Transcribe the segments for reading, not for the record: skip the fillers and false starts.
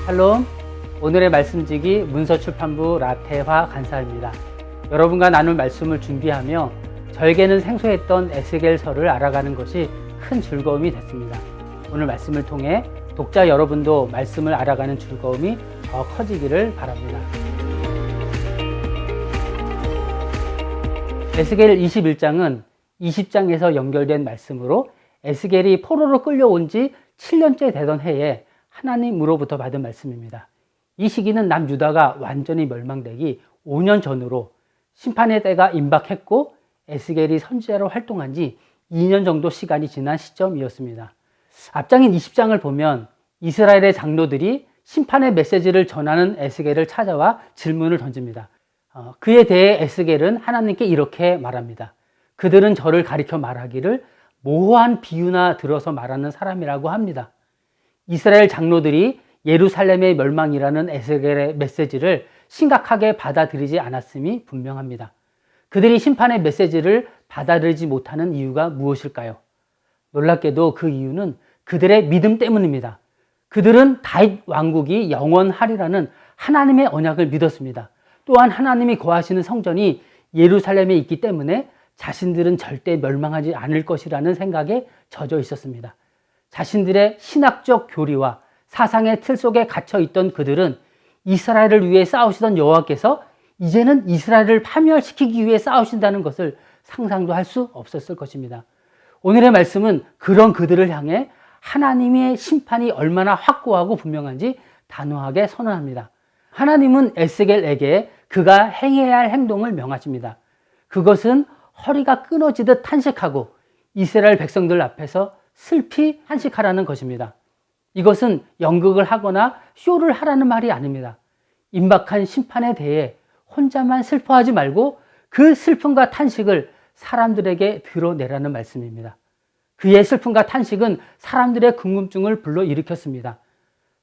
샬롬, 오늘의 말씀지기 문서출판부 라테화 간사입니다. 여러분과 나눌 말씀을 준비하며 저에게는 생소했던 에스겔서를 알아가는 것이 큰 즐거움이 됐습니다. 오늘 말씀을 통해 독자 여러분도 말씀을 알아가는 즐거움이 더 커지기를 바랍니다. 에스겔 21장은 20장에서 연결된 말씀으로 에스겔이 포로로 끌려온 지 7년째 되던 해에 하나님으로부터 받은 말씀입니다. 이 시기는 남유다가 완전히 멸망되기 5년 전으로 심판의 때가 임박했고 에스겔이 선지자로 활동한 지 2년 정도 시간이 지난 시점이었습니다. 앞장인 20장을 보면 이스라엘의 장로들이 심판의 메시지를 전하는 에스겔을 찾아와 질문을 던집니다. 그에 대해 에스겔은 하나님께 이렇게 말합니다. 그들은 저를 가리켜 말하기를 모호한 비유나 들어서 말하는 사람이라고 합니다. 이스라엘 장로들이 예루살렘의 멸망이라는 에스겔의 메시지를 심각하게 받아들이지 않았음이 분명합니다. 그들이 심판의 메시지를 받아들이지 못하는 이유가 무엇일까요? 놀랍게도 그 이유는 그들의 믿음 때문입니다. 그들은 다윗 왕국이 영원하리라는 하나님의 언약을 믿었습니다. 또한 하나님이 거하시는 성전이 예루살렘에 있기 때문에 자신들은 절대 멸망하지 않을 것이라는 생각에 젖어 있었습니다. 자신들의 신학적 교리와 사상의 틀 속에 갇혀 있던 그들은 이스라엘을 위해 싸우시던 여호와께서 이제는 이스라엘을 파멸시키기 위해 싸우신다는 것을 상상도 할 수 없었을 것입니다. 오늘의 말씀은 그런 그들을 향해 하나님의 심판이 얼마나 확고하고 분명한지 단호하게 선언합니다. 하나님은 에스겔에게 그가 행해야 할 행동을 명하십니다. 그것은 허리가 끊어지듯 탄식하고 이스라엘 백성들 앞에서 슬피 탄식하라는 것입니다. 이것은 연극을 하거나 쇼를 하라는 말이 아닙니다. 임박한 심판에 대해 혼자만 슬퍼하지 말고 그 슬픔과 탄식을 사람들에게 드러내라는 말씀입니다. 그의 슬픔과 탄식은 사람들의 궁금증을 불러일으켰습니다.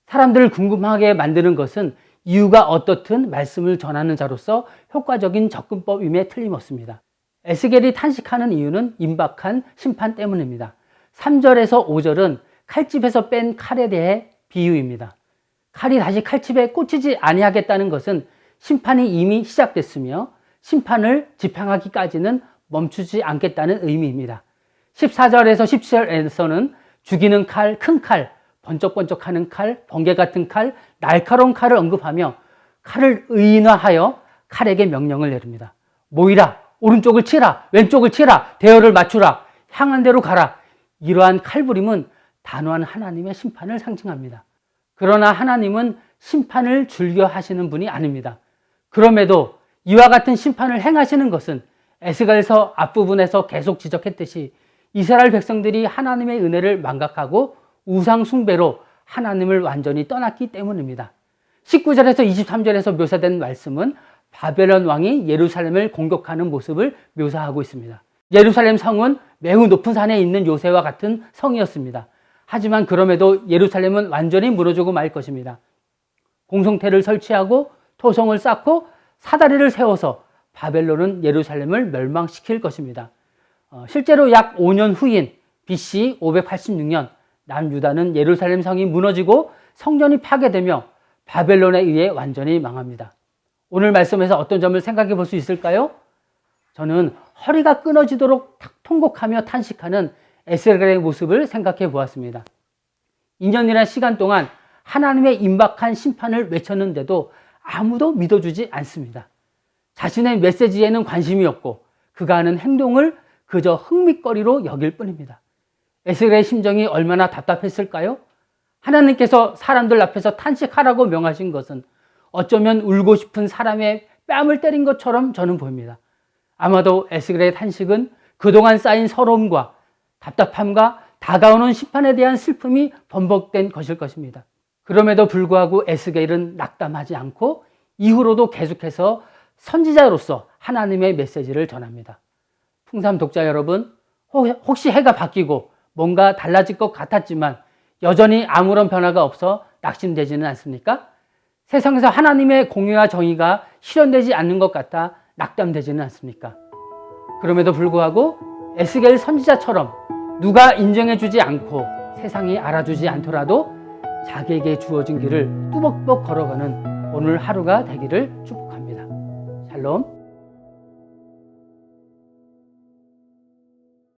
사람들을 궁금하게 만드는 것은 이유가 어떻든 말씀을 전하는 자로서 효과적인 접근법임에 틀림없습니다. 에스겔이 탄식하는 이유는 임박한 심판 때문입니다. 3절에서 5절은 칼집에서 뺀 칼에 대해 비유입니다. 칼이 다시 칼집에 꽂히지 아니하겠다는 것은 심판이 이미 시작됐으며 심판을 집행하기까지는 멈추지 않겠다는 의미입니다. 14절에서 17절에서는 죽이는 칼, 큰 칼, 번쩍번쩍하는 칼, 번개 같은 칼, 날카로운 칼을 언급하며 칼을 의인화하여 칼에게 명령을 내립니다. 모이라, 오른쪽을 치라, 왼쪽을 치라, 대열을 맞추라, 향한 대로 가라. 이러한 칼부림은 단호한 하나님의 심판을 상징합니다. 그러나 하나님은 심판을 즐겨 하시는 분이 아닙니다. 그럼에도 이와 같은 심판을 행하시는 것은 에스겔서 앞부분에서 계속 지적했듯이 이스라엘 백성들이 하나님의 은혜를 망각하고 우상 숭배로 하나님을 완전히 떠났기 때문입니다. 19절에서 23절에서 묘사된 말씀은 바벨론 왕이 예루살렘을 공격하는 모습을 묘사하고 있습니다. 예루살렘 성은 매우 높은 산에 있는 요새와 같은 성이었습니다. 하지만 그럼에도 예루살렘은 완전히 무너지고 말 것입니다. 공성태를 설치하고 토성을 쌓고 사다리를 세워서 바벨론은 예루살렘을 멸망시킬 것입니다. 실제로 약 5년 후인 BC 586년 남유다는 예루살렘 성이 무너지고 성전이 파괴되며 바벨론에 의해 완전히 망합니다. 오늘 말씀에서 어떤 점을 생각해 볼 수 있을까요? 저는 허리가 끊어지도록 통곡하며 탄식하는 에스겔의 모습을 생각해 보았습니다. 2년이라는 시간 동안 하나님의 임박한 심판을 외쳤는데도 아무도 믿어주지 않습니다. 자신의 메시지에는 관심이 없고 그가 하는 행동을 그저 흥미거리로 여길 뿐입니다. 에스겔의 심정이 얼마나 답답했을까요? 하나님께서 사람들 앞에서 탄식하라고 명하신 것은 어쩌면 울고 싶은 사람의 뺨을 때린 것처럼 저는 보입니다. 아마도 에스겔의 탄식은 그동안 쌓인 서러움과 답답함과 다가오는 심판에 대한 슬픔이 번복된 것일 것입니다. 그럼에도 불구하고 에스겔은 낙담하지 않고 이후로도 계속해서 선지자로서 하나님의 메시지를 전합니다. 풍삼 독자 여러분, 혹시 해가 바뀌고 뭔가 달라질 것 같았지만 여전히 아무런 변화가 없어 낙심되지는 않습니까? 세상에서 하나님의 공의와 정의가 실현되지 않는 것 같아 낙담되지는 않습니까? 그럼에도 불구하고 에스겔 선지자처럼 누가 인정해주지 않고 세상이 알아주지 않더라도 자기에게 주어진 길을 뚜벅뚜벅 걸어가는 오늘 하루가 되기를 축복합니다. 샬롬.